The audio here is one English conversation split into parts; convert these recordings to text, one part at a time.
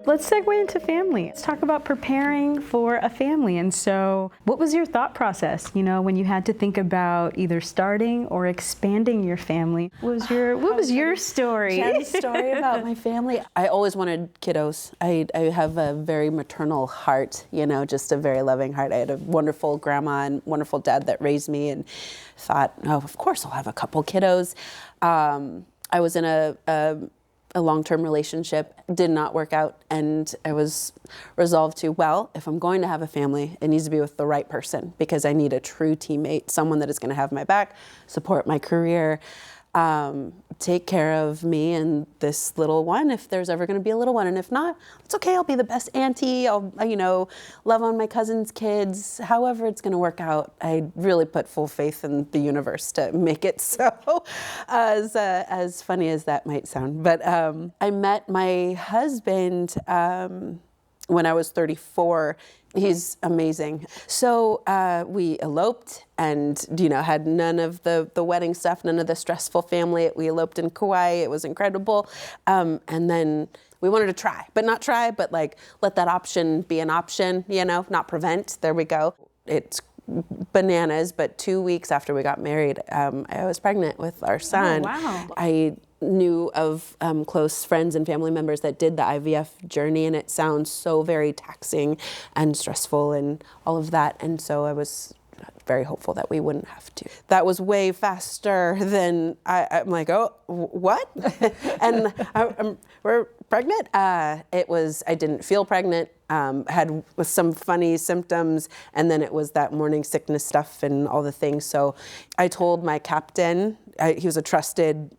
let's segue into family. Let's talk about preparing for a family. And so what was your thought process, when you had to think about either starting or expanding your family? What was your story? Jen's story about my family. I always wanted kiddos. I have a very maternal heart, just a very loving heart. I had a wonderful grandma and wonderful dad that raised me, and thought, oh, of course I'll have a couple kiddos. I was in a long-term relationship, did not work out, and I was resolved to, if I'm going to have a family, it needs to be with the right person, because I need a true teammate, someone that is going to have my back, support my career, take care of me and this little one if there's ever going to be a little one. And if not, it's okay. I'll be the best auntie. I'll, love on my cousin's kids. However it's going to work out. I really put full faith in the universe to make it so, as funny as that might sound. But I met my husband when I was 34. He's amazing. So we eloped and, had none of the wedding stuff, none of the stressful family. We eloped in Kauai. It was incredible. And then we wanted to try, but let that option be an option, not prevent. There we go. It's bananas, but 2 weeks after we got married, I was pregnant with our son. Oh, wow. I knew of close friends and family members that did the IVF journey, and it sounds so very taxing and stressful and all of that. And so I was very hopeful that we wouldn't have to. That was way faster than I'm like, oh, what? And we're pregnant. I didn't feel pregnant. Had some funny symptoms, and then it was that morning sickness stuff and all the things. So I told my captain, he was a trusted,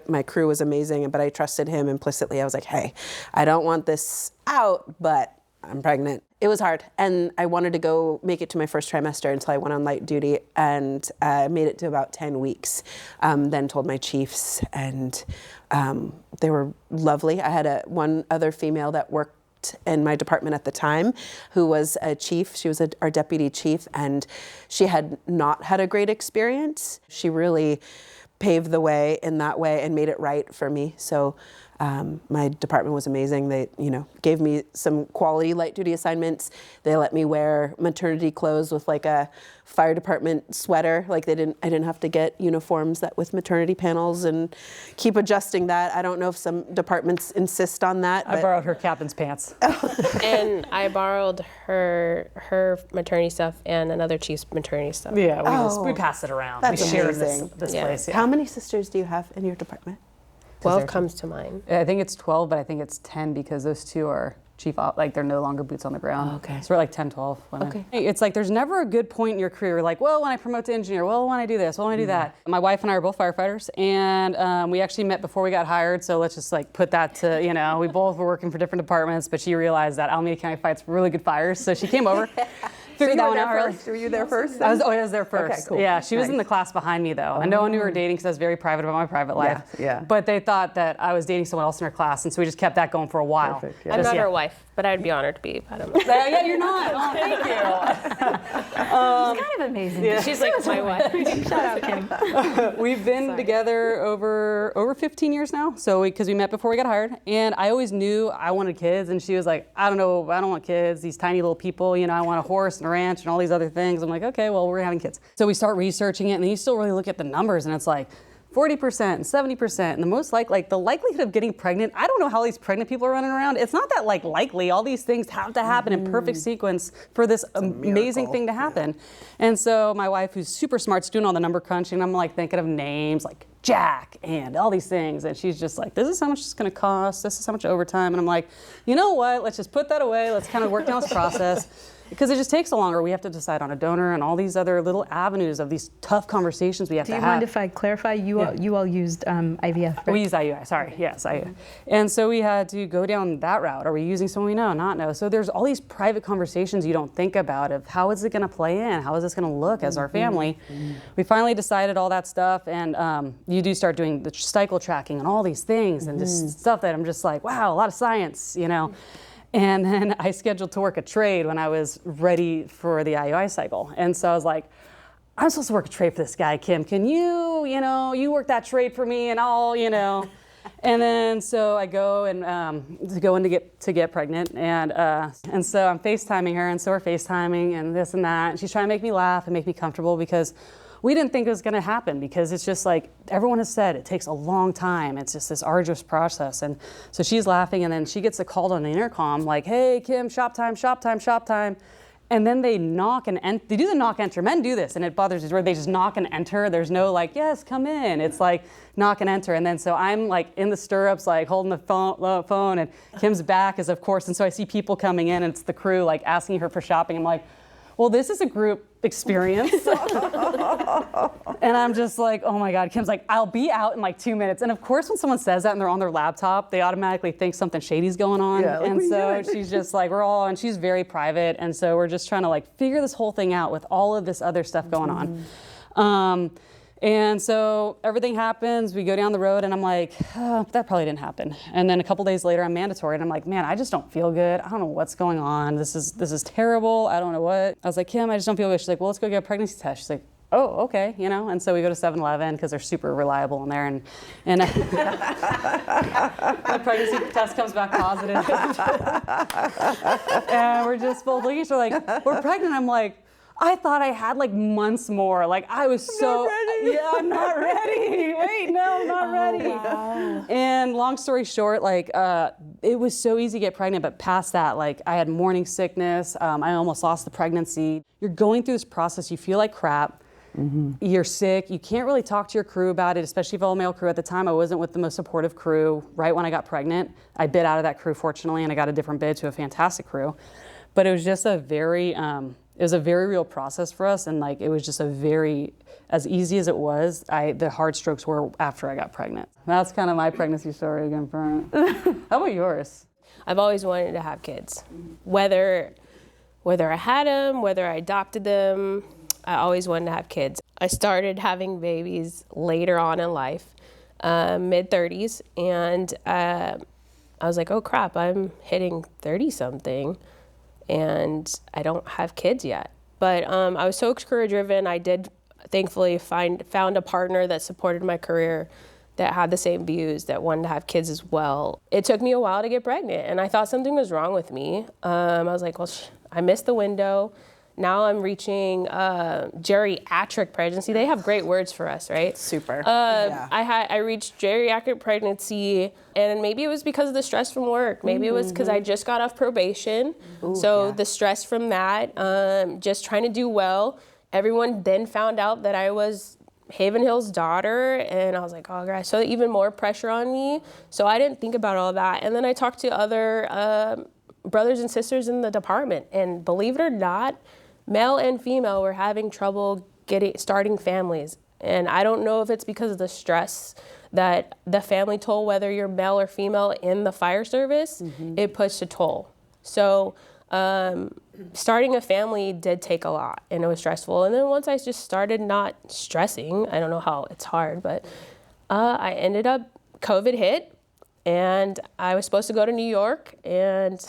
my crew was amazing, but I trusted him implicitly. I was like, hey, I don't want this out, but I'm pregnant. It was hard, and I wanted to go make it to my first trimester until I went on light duty, and I made it to about 10 weeks. Then told my chiefs, and they were lovely. I had one other female that worked in my department at the time who was a chief. She was our deputy chief, and she had not had a great experience. She really paved the way in that way and made it right for me. So my department was amazing. They, gave me some quality light duty assignments. They let me wear maternity clothes with like a fire department sweater. Like I didn't have to get uniforms with maternity panels and keep adjusting that. I don't know if some departments insist on that. I borrowed her captain's pants. And I borrowed her maternity stuff and another chief's maternity stuff. Yeah, we pass it around. That's we share amazing. this place. Yeah. How many sisters do you have in your department? 12 comes to mind. I think it's 12, but I think it's 10 because those two are chief, they're no longer boots on the ground. Oh, okay. So we're like 10, 12 women. Okay. It's like there's never a good point in your career, like, when I promote to engineer, when I do this, when I do that. My wife and I are both firefighters, and we actually met before we got hired, so let's just put that to, we both were working for different departments, but she realized that Alameda County fights really good fires, so she came over. Figured that one out early. Were you there first? I was there first. Okay, cool. Yeah, she was in the class behind me though, and no one knew we were dating because I was very private about my private life. Yeah. But they thought that I was dating someone else in her class, and so we just kept that going for a while. Perfect, yeah. I'm not her wife, but I'd be honored to be. I don't know. Yeah, you're not. Oh, thank you. It's kind of amazing. Yeah. She's like my wife. Shout out, Kim. We've been together over 15 years now. So because we met before we got hired, and I always knew I wanted kids, and she was like, I don't know, I don't want kids. These tiny little people, I want a horse and a ranch and all these other things. I'm like, okay, well, we're having kids. So we start researching it, and then you still really look at the numbers, and it's like 40% and 70%, and the most the likelihood of getting pregnant, I don't know how all these pregnant people are running around. It's not that likely. All these things have to happen in perfect sequence for this amazing thing to happen. Yeah. And so my wife, who's super smart, is doing all the number crunching. I'm thinking of names like Jack and all these things, and she's just like, this is how much it's gonna cost, this is how much overtime, and I'm like, you know what, let's just put that away, let's kind of work down this process. Because it just takes so longer. We have to decide on a donor and all these other little avenues of these tough conversations we have to have. Do you mind if I clarify? You all used IVF, right? We used IUI, sorry, yes, IUI. And so we had to go down that route. Are we using someone we know, not know? So there's all these private conversations you don't think about of how is it gonna play in? How is this gonna look as our family? We finally decided all that stuff, and you do start doing the cycle tracking and all these things and just stuff that I'm just like, wow, a lot of science, And then I scheduled to work a trade when I was ready for the IUI cycle. And so I was like, I'm supposed to work a trade for this guy, Kim. Can you, you work that trade for me and I'll, And then so I go and to get pregnant, and so I'm FaceTiming her, and so we're FaceTiming and this and that. And she's trying to make me laugh and make me comfortable because we didn't think it was going to happen, because it's just like everyone has said, it takes a long time. It's just this arduous process. And so she's laughing, and then she gets a call on the intercom like, "Hey Kim, shop time, shop time, shop time." And then they knock and they do the knock enter. Men do this, and it bothers me where they just knock and enter. There's no like, "Yes, come in." It's like knock and enter. And then so I'm like in the stirrups, like holding the phone, and Kim's back is of course. And so I see people coming in, and it's the crew like asking her for shopping. I'm like, well, this is a group experience. And I'm just like, oh my God. Kim's like, "I'll be out in like 2 minutes." And of course, when someone says that and they're on their laptop, they automatically think something shady's going on. Yeah, like, and so she's just like, and she's very private. And so we're just trying to like figure this whole thing out with all of this other stuff going on. And so everything happens, we go down the road, and I'm like, oh, that probably didn't happen. And then a couple days later, I'm mandatory, and I'm like, man, I just don't feel good. I don't know what's going on. This is terrible. I don't know what. I was like, "Kim, I just don't feel good." She's like, "Well, let's go get a pregnancy test." She's like, "Oh, okay," you know. And so we go to 7-Eleven because they're super reliable in there, and the pregnancy test comes back positive. And we're just both looking at each other like, "We're pregnant." I'm like, I thought I had like months more. Like I was yeah, I'm not ready. Wait, no, I'm not ready. Wow. And long story short, like it was so easy to get pregnant, but past that, like I had morning sickness. I almost lost the pregnancy. You're going through this process. You feel like crap. Mm-hmm. You're sick. You can't really talk to your crew about it, especially if all-male crew. At the time, I wasn't with the most supportive crew. Right when I got pregnant, I bid out of that crew, fortunately, and I got a different bid to a fantastic crew. But it was just a very real process for us, and like it was just as easy as it was. The hard strokes were after I got pregnant. That's kind of my pregnancy story again, Buren. How about yours? I've always wanted to have kids, whether I had them, whether I adopted them. I always wanted to have kids. I started having babies later on in life, mid-30s, and I was like, oh crap, I'm hitting 30-something. And I don't have kids yet. But I was so career-driven. I did thankfully found a partner that supported my career, that had the same views, that wanted to have kids as well. It took me a while to get pregnant, and I thought something was wrong with me. I was like, well, I missed the window. Now I'm reaching geriatric pregnancy. They have great words for us, right? Super. Yeah. I reached geriatric pregnancy, and maybe it was because of the stress from work. Maybe it was because I just got off probation. Ooh, so the stress from that, just trying to do well. Everyone then found out that I was Havenhill's daughter, and I was like, oh gosh, so even more pressure on me. So I didn't think about all that. And then I talked to other brothers and sisters in the department, and believe it or not, male and female were having trouble starting families. And I don't know if it's because of the stress that the family toll, whether you're male or female in the fire service, it puts a toll. So starting a family did take a lot, and it was stressful. And then once I just started not stressing, I don't know how, it's hard, but I ended up, COVID hit, and I was supposed to go to New York and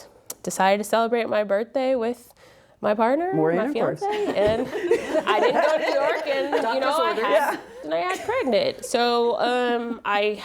decided to celebrate my birthday with my partner, my fiance, and I didn't go to New York, and I had pregnant. So I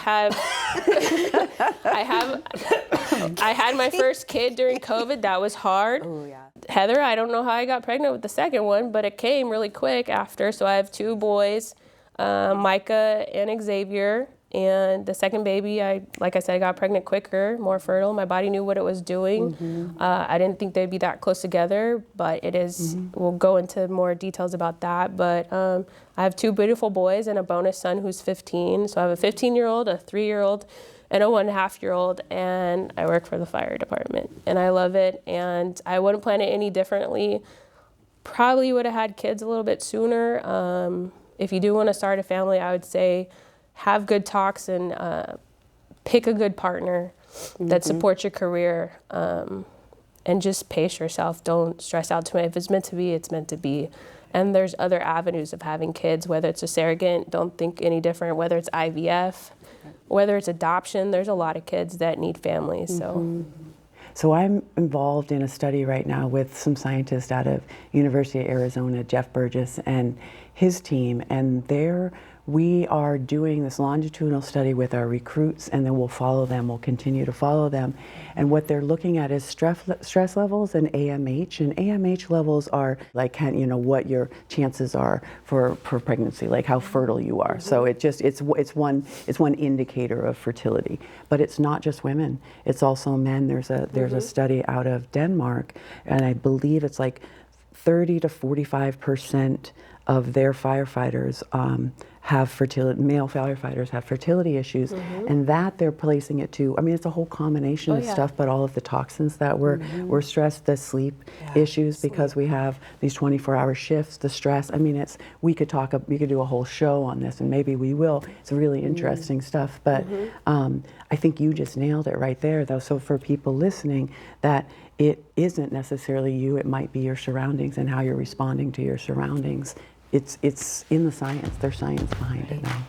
had my first kid during COVID. That was hard. Oh yeah. Heather, I don't know how I got pregnant with the second one, but it came really quick after. So I have 2 boys, Micah and Xavier. And the second baby, like I said, I got pregnant quicker, more fertile. My body knew what it was doing. I didn't think they'd be that close together, but it is. We'll go into more details about that. But I have 2 beautiful boys and a bonus son who's 15. So I have a 15-year-old, a 3-year-old, and a 1.5-year-old, and I work for the fire department. And I love it, and I wouldn't plan it any differently. Probably would have had kids a little bit sooner. If you do want to start a family, I would say have good talks and pick a good partner that supports your career, and just pace yourself. Don't stress out too much. If it's meant to be, it's meant to be. And there's other avenues of having kids, whether it's a surrogate, don't think any different, whether it's IVF, whether it's adoption. There's a lot of kids that need families. So I'm involved in a study right now with some scientists out of University of Arizona, Jeff Burgess and his team, and they're we are doing this longitudinal study with our recruits, and then we'll follow them, we'll continue to follow them. And what they're looking at is stress levels and AMH. And AMH levels are like, what your chances are for pregnancy, like how fertile you are. So it's one indicator of fertility. But it's not just women, it's also men. There's a study out of Denmark, and I believe it's like 30 to 45% of their firefighters have fertility, male firefighters have fertility issues, and that they're placing it to, I mean, it's a whole combination of stuff, but all of the toxins that we're stressed, the sleep issues, because we have these 24-hour shifts, the stress. I mean, we could do a whole show on this, and maybe we will. It's really interesting stuff, but I think you just nailed it right there, though. So for people listening, that it isn't necessarily you, it might be your surroundings and how you're responding to your surroundings. It's in the science. There's science behind it now.